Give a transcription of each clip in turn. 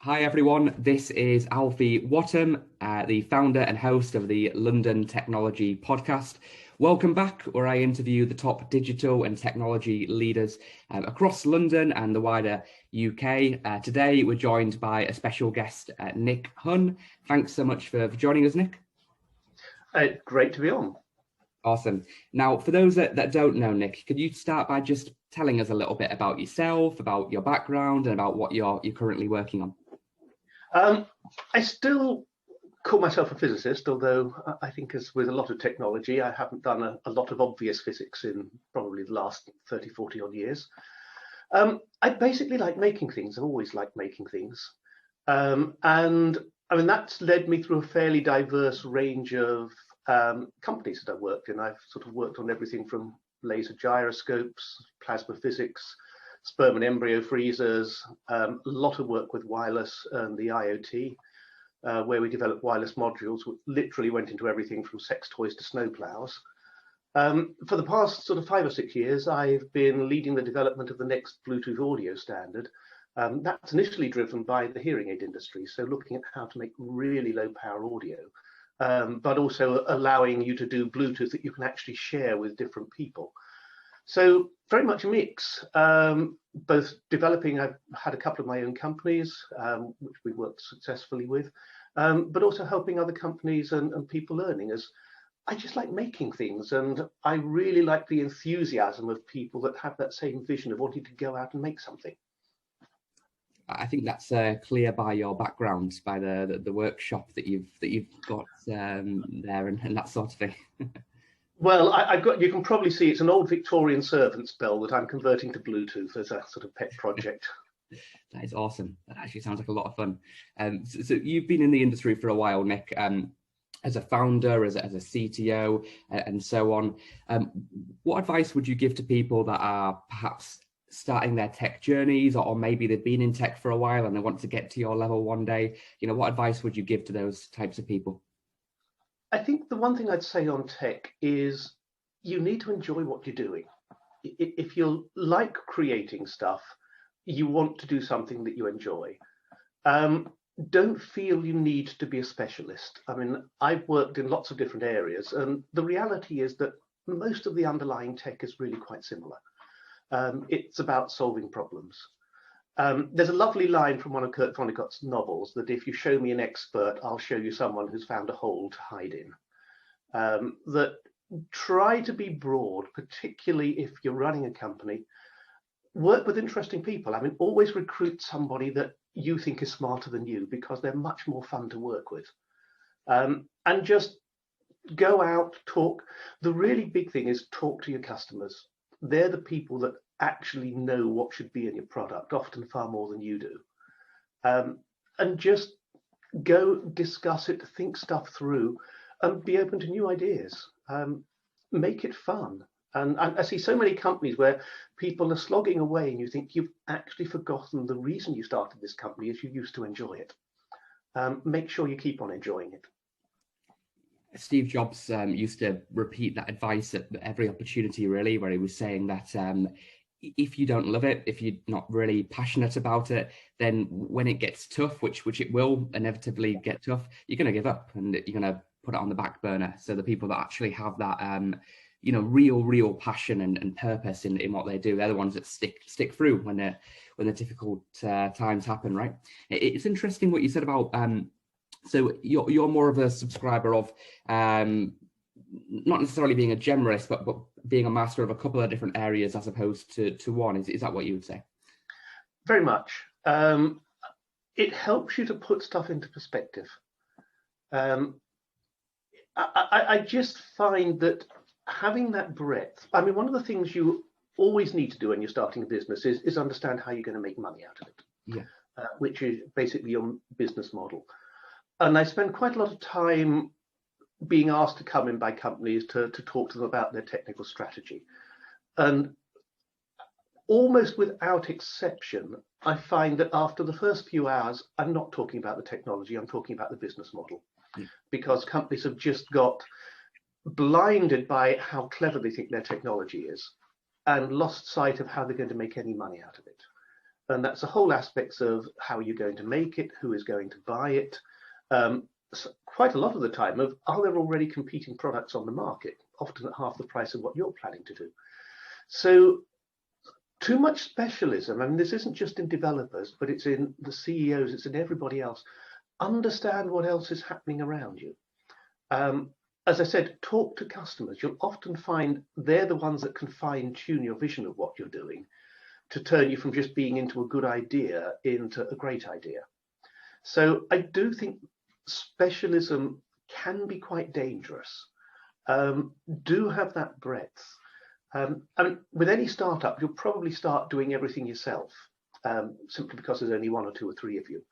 Hi everyone, this is Alfie Whattam, the founder and host of the London Technology Podcast. Welcome back, where I interview the top digital and technology leaders across London and the wider UK. Today we're joined by a special guest, Nick Hunn. Thanks so much for joining us, Nick. Great to be on. Awesome. Now, for those that don't know, Nick, could you start by just telling us a little bit about yourself, about your background, and about what you're currently working on? I still call myself a physicist, although I think as with a lot of technology, I haven't done a lot of obvious physics in probably the last 30, 40 odd years. I basically like making things. I've always liked making things. And I mean, that's led me through a fairly diverse range of companies that I've worked in. I've sort of worked on everything from laser gyroscopes, plasma physics, sperm and embryo freezers, a lot of work with wireless and the IoT, where we developed wireless modules, which literally went into everything from sex toys to snowplows. For the past sort of 5 or 6 years, I've been leading the development of the next Bluetooth audio standard. That's initially driven by the hearing aid industry, so looking at how to make really low power audio, but also allowing you to do Bluetooth that you can actually share with different people. So very much a mix, both developing. I've had a couple of my own companies, which we worked successfully with, but also helping other companies and people learning, as I just like making things. And I really like the enthusiasm of people that have that same vision of wanting to go out and make something. I think that's clear by your background, by the workshop that you've got there and that sort of thing. Well, I've got, you can probably see it's an old Victorian servant's bell that I'm converting to Bluetooth as a sort of pet project. That is awesome. That actually sounds like a lot of fun. So you've been in the industry for a while, Nick, as a founder, as a CTO, and so on. What advice would you give to people that are perhaps starting their tech journeys, or maybe they've been in tech for a while and they want to get to your level one day? You know, what advice would you give to those types of people? I think the one thing I'd say on tech is you need to enjoy what you're doing. If you like creating stuff, you want to do something that you enjoy. Don't feel you need to be a specialist. I mean, I've worked in lots of different areas, and the reality is that most of the underlying tech is really quite similar. It's about solving problems. There's a lovely line from one of Kurt Vonnegut's novels that if you show me an expert, I'll show you someone who's found a hole to hide in. That try to be broad, particularly if you're running a company. Work with interesting people. I mean, always recruit somebody that you think is smarter than you, because they're much more fun to work with. And just go out, talk. The really big thing is talk to your customers. They're the people that actually know what should be in your product, often far more than you do. And just go discuss it, think stuff through, and be open to new ideas. Make it fun. And I see so many companies where people are slogging away and you think you've actually forgotten the reason you started this company is you used to enjoy it. Make sure you keep on enjoying it. Steve Jobs used to repeat that advice at every opportunity, really, where he was saying that if you don't love it, if you're not really passionate about it, then when it gets tough, which it will inevitably get tough, you're going to give up and you're going to put it on the back burner. So the people that actually have that, real passion and purpose in what they do, they're the ones that stick through when the difficult times happen, right? It's interesting what you said about. So you're more of a subscriber of not necessarily being a generalist, but being a master of a couple of different areas as opposed to one. Is that what you would say? Very much. It helps you to put stuff into perspective. I just find that having that breadth, I mean, one of the things you always need to do when you're starting a business is understand how you're going to make money out of it, which is basically your business model. And I spend quite a lot of time being asked to come in by companies to talk to them about their technical strategy. And almost without exception, I find that after the first few hours, I'm not talking about the technology, I'm talking about the business model. Because companies have just got blinded by how clever they think their technology is and lost sight of how they're going to make any money out of it. And that's the whole aspects of how you're going to make it, who is going to buy it. So quite a lot of the time of, are there already competing products on the market, often at half the price of what you're planning to do? So too much specialism, I mean, this isn't just in developers, but it's in the CEOs, it's in everybody else. Understand what else is happening around you. As I said, talk to customers. You'll often find they're the ones that can fine tune your vision of what you're doing to turn you from just being into a good idea into a great idea. So I do think specialism can be quite dangerous. Do have that breadth. I mean, with any startup, you'll probably start doing everything yourself, simply because there's only one or two or three of you.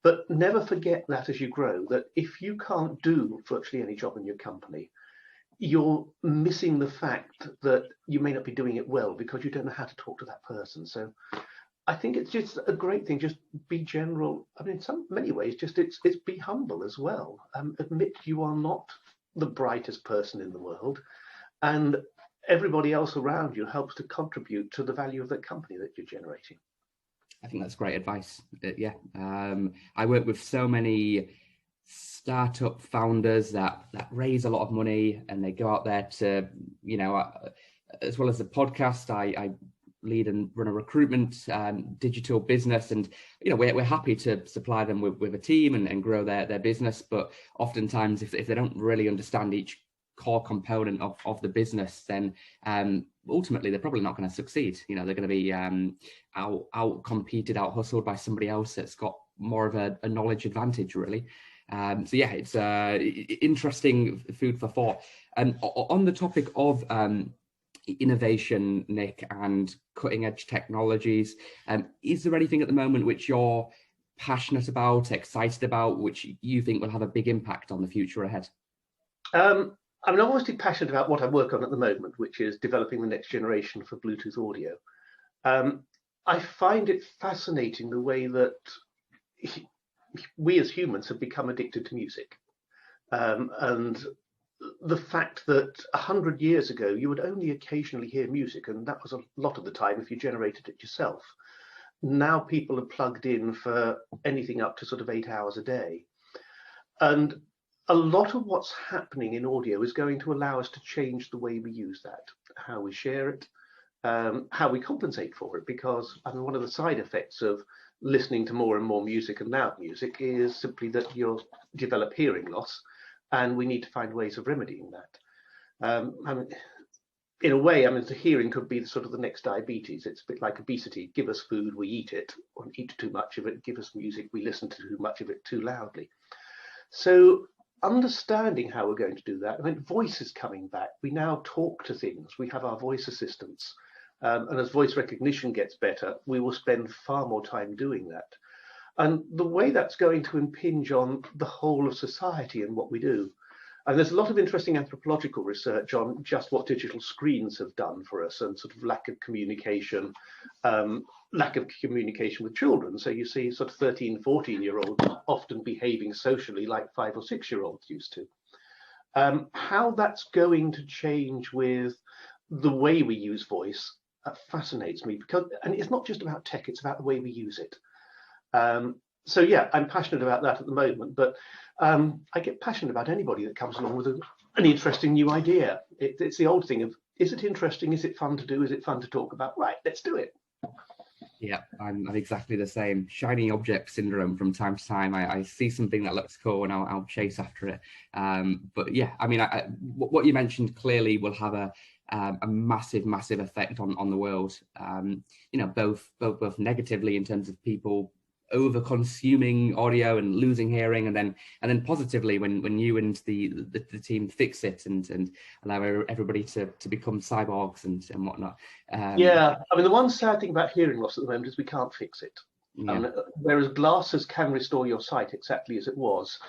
But never forget that as you grow, that if you can't do virtually any job in your company, you're missing the fact that you may not be doing it well because you don't know how to talk to that person. So I think it's just a great thing. Just be general. I mean, in many ways, just it's be humble as well. Admit you are not the brightest person in the world, and everybody else around you helps to contribute to the value of the company that you're generating. I think that's great advice. Yeah. I work with so many startup founders that raise a lot of money, and they go out there to, as well as the podcast, I lead and run a recruitment digital business, and we're happy to supply them with a team and grow their business. But oftentimes, if they don't really understand each core component of the business, then ultimately they're probably not going to succeed. They're going to be out competed, out hustled by somebody else that's got more of a knowledge advantage, really. So yeah, it's interesting food for thought. And on the topic of innovation, Nick, and cutting edge technologies, is there anything at the moment which you're passionate about, excited about, which you think will have a big impact on the future ahead? I'm obviously passionate about what I work on at the moment, which is developing the next generation for Bluetooth audio. I find it fascinating the way that we as humans have become addicted to music. And the fact that 100 years ago, you would only occasionally hear music, and that was a lot of the time if you generated it yourself. Now people are plugged in for anything up to sort of 8 hours a day. And a lot of what's happening in audio is going to allow us to change the way we use that, how we share it, how we compensate for it, because one of the side effects of listening to more and more music and loud music is simply that you'll develop hearing loss, and we need to find ways of remedying that. In a way, the hearing could be sort of the next diabetes. It's a bit like obesity. Give us food, we eat it, or eat too much of it. Give us music, we listen to too much of it too loudly. So understanding how we're going to do that. Voice is coming back. We now talk to things. We have our voice assistants. And as voice recognition gets better, we will spend far more time doing that. And the way that's going to impinge on the whole of society and what we do. And there's a lot of interesting anthropological research on just what digital screens have done for us, and sort of lack of communication with children. So you see sort of 13, 14-year-olds often behaving socially like 5 or 6-year-olds used to. How that's going to change with the way we use voice fascinates me, and it's not just about tech, it's about the way we use it. So yeah, I'm passionate about that at the moment, but I get passionate about anybody that comes along with an interesting new idea. It's the old thing of, is it interesting? Is it fun to do? Is it fun to talk about? Right, let's do it. Yeah, I'm exactly the same. Shiny object syndrome from time to time. I see something that looks cool and I'll chase after it. But yeah, what you mentioned clearly will have a massive effect on the world. Both negatively in terms of people over consuming audio and losing hearing, and then positively when you and the team fix it and allow everybody to become cyborgs and whatnot. Yeah, the one sad thing about hearing loss at the moment is we can't fix it. Yeah. Whereas glasses can restore your sight exactly as it was.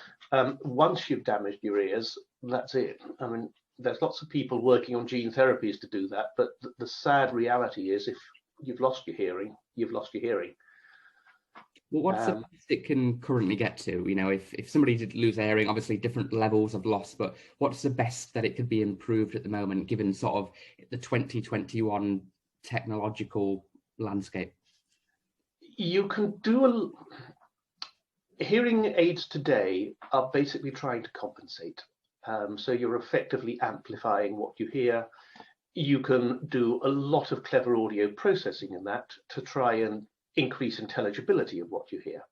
Once you've damaged your ears, that's it. There's lots of people working on gene therapies to do that, but the sad reality is if you've lost your hearing, you've lost your hearing. Well, what's the best it can currently get to? If somebody did lose their hearing, obviously different levels of loss, but what's the best that it could be improved at the moment, given sort of the 2021 technological landscape? You can do hearing aids today are basically trying to compensate. So you're effectively amplifying what you hear. You can do a lot of clever audio processing in that to try and increase intelligibility of what you hear.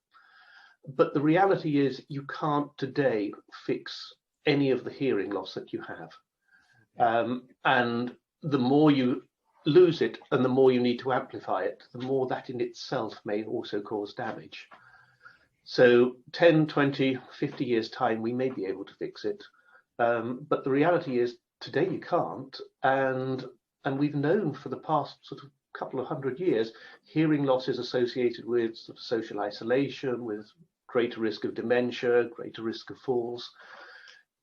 But the reality is you can't today fix any of the hearing loss that you have. And the more you lose it and the more you need to amplify it, the more that in itself may also cause damage. So 10, 20, 50 years time, we may be able to fix it. But the reality is today you can't. And we've known for the past sort of couple of 100 years, hearing loss is associated with sort of social isolation, with greater risk of dementia, greater risk of falls.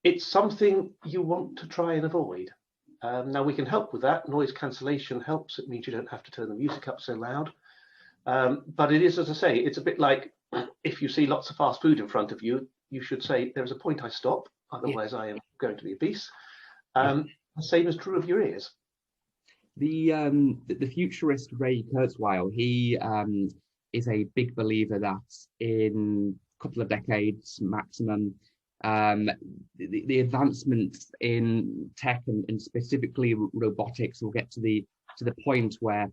It's something you want to try and avoid. Now we can help with that. Noise cancellation helps. It means you don't have to turn the music up so loud. But it is, as I say, it's a bit like if you see lots of fast food in front of you, you should say, there's a point I stop, otherwise I am going to be obese. The same is true of your ears. The futurist Ray Kurzweil, he is a big believer that in a couple of decades maximum, the advancements in tech and specifically robotics will get to the point where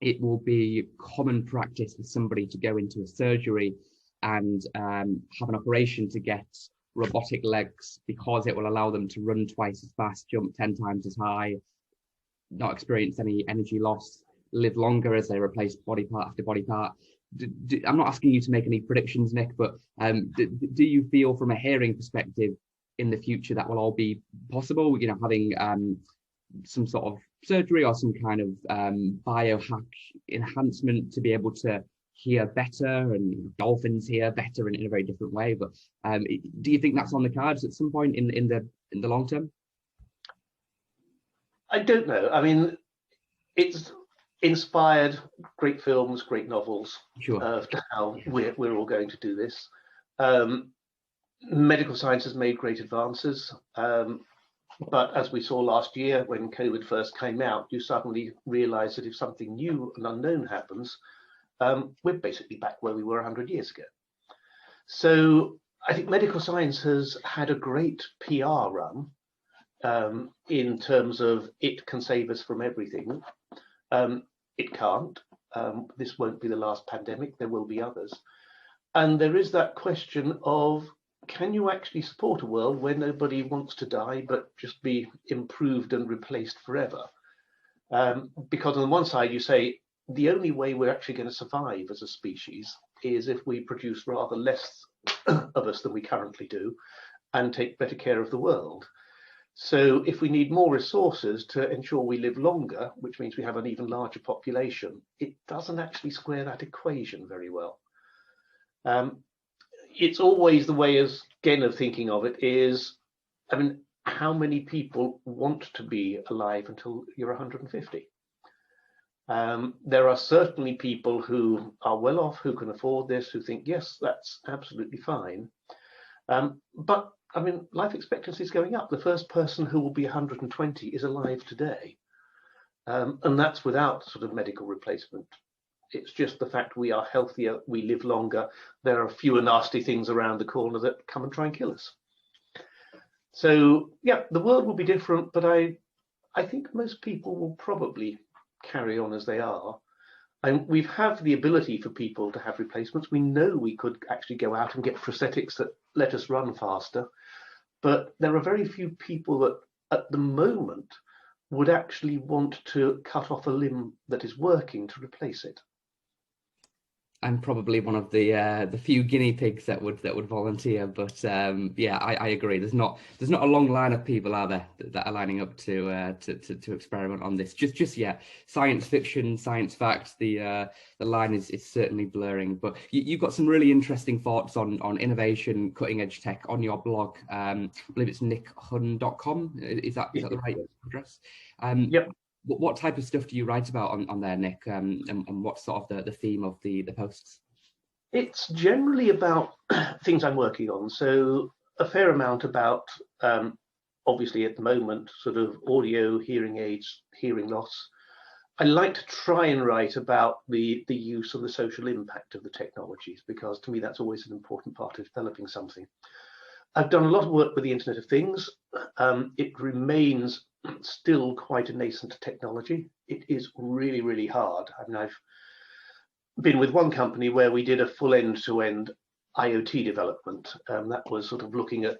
it will be common practice for somebody to go into a surgery and have an operation to get robotic legs, because it will allow them to run twice as fast, jump 10 times as high, not experience any energy loss, live longer as they replace body part after body part. I'm not asking you to make any predictions, Nick, but do you feel from a hearing perspective in the future that will all be possible? You know, having some sort of surgery or some kind of biohack enhancement to be able to hear better, and dolphins hear better in a very different way. But do you think that's on the cards at some point in the long term? I don't know. I mean, it's inspired great films, great novels, sure. How we're all going to do this. Medical science has made great advances, but as we saw last year when COVID first came out, you suddenly realize that if something new and unknown happens, we're basically back where we were 100 years ago. So I think medical science has had a great PR run in terms of it can save us from everything. It can't. This won't be the last pandemic. There will be others. And there is that question of, can you actually support a world where nobody wants to die, but just be improved and replaced forever? Because on one side, you say, the only way we're actually going to survive as a species is if we produce rather less of us than we currently do and take better care of the world. So if we need more resources to ensure we live longer, which means we have an even larger population, it doesn't actually square that equation very well. It's always the way, as again, of thinking of it is, I mean, how many people want to be alive until you're 150? There are certainly people who are well off, who can afford this, who think, yes, that's absolutely fine. But I mean, life expectancy is going up. The first person who will be 120 is alive today. And that's without sort of medical replacement. It's just the fact we are healthier, we live longer. There are fewer nasty things around the corner that come and try and kill us. So yeah, the world will be different, but I think most people will probably carry on as they are. And we have the ability for people to have replacements. We know we could actually go out and get prosthetics that let us run faster. But there are very few people that at the moment would actually want to cut off a limb that is working to replace it. I'm probably one of the few guinea pigs that would volunteer, but yeah, I agree. There's not a long line of people, are there, that are lining up to experiment on this. Just yet. Science fiction, science fact. The line is certainly blurring. But you've got some really interesting thoughts on innovation, cutting edge tech on your blog. I believe it's nickhunn.com. Is that the right address? Yep. What type of stuff do you write about on there, Nick, and what's sort of the theme of the posts? It's generally about things I'm working on. So a fair amount about, obviously at the moment, sort of audio, hearing aids, hearing loss. I like to try and write about the use and the social impact of the technologies, because to me that's always an important part of developing something. I've done a lot of work with the Internet of Things. It remains still quite a nascent technology. It is really, really hard. I mean, I've been with one company where we did a full end-to-end IoT development. That was sort of looking at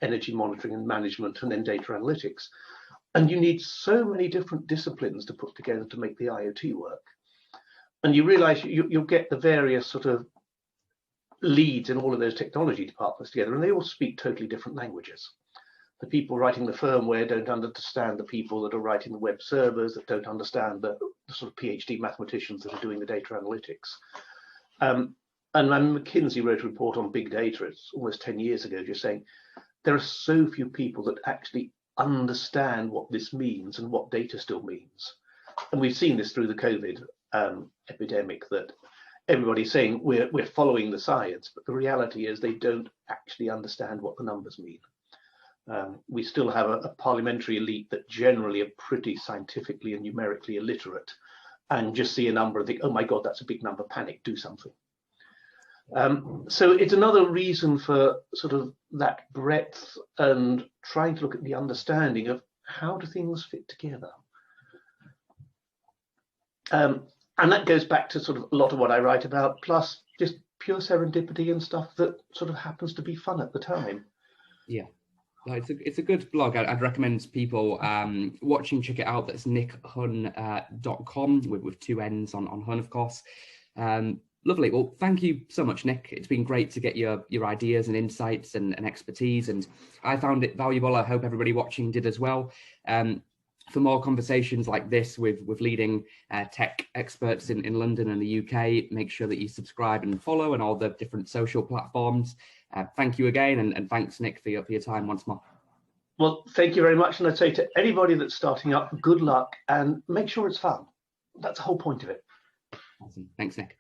energy monitoring and management and then data analytics. And you need so many different disciplines to put together to make the IoT work. And you realize you'll get the various sort of leads in all of those technology departments together, and they all speak totally different languages. The people writing the firmware don't understand the people that are writing the web servers, that don't understand the sort of PhD mathematicians that are doing the data analytics. And McKinsey wrote a report on big data, it's almost 10 years ago, just saying there are so few people that actually understand what this means and what data still means. And we've seen this through the COVID epidemic, that everybody's saying we're following the science, but the reality is they don't actually understand what the numbers mean. We still have a parliamentary elite that generally are pretty scientifically and numerically illiterate, and just see a number and think, oh my God, that's a big number, panic, do something. So it's another reason for sort of that breadth and trying to look at the understanding of how do things fit together. And that goes back to sort of a lot of what I write about, plus just pure serendipity and stuff that sort of happens to be fun at the time. Yeah. It's a good blog. I'd recommend people watching, check it out. That's nickhunn.com with two N's on Hunn, of course. Lovely. Well, thank you so much, Nick. It's been great to get your ideas and insights and expertise, and I found it valuable. I hope everybody watching did as well. For more conversations like this with leading tech experts in London and the UK, make sure that you subscribe and follow on all the different social platforms. Thank you again, and thanks, Nick, for your time once more. Well, thank you very much. And I'd say to anybody that's starting up, good luck and make sure it's fun. That's the whole point of it. Awesome. Thanks, Nick.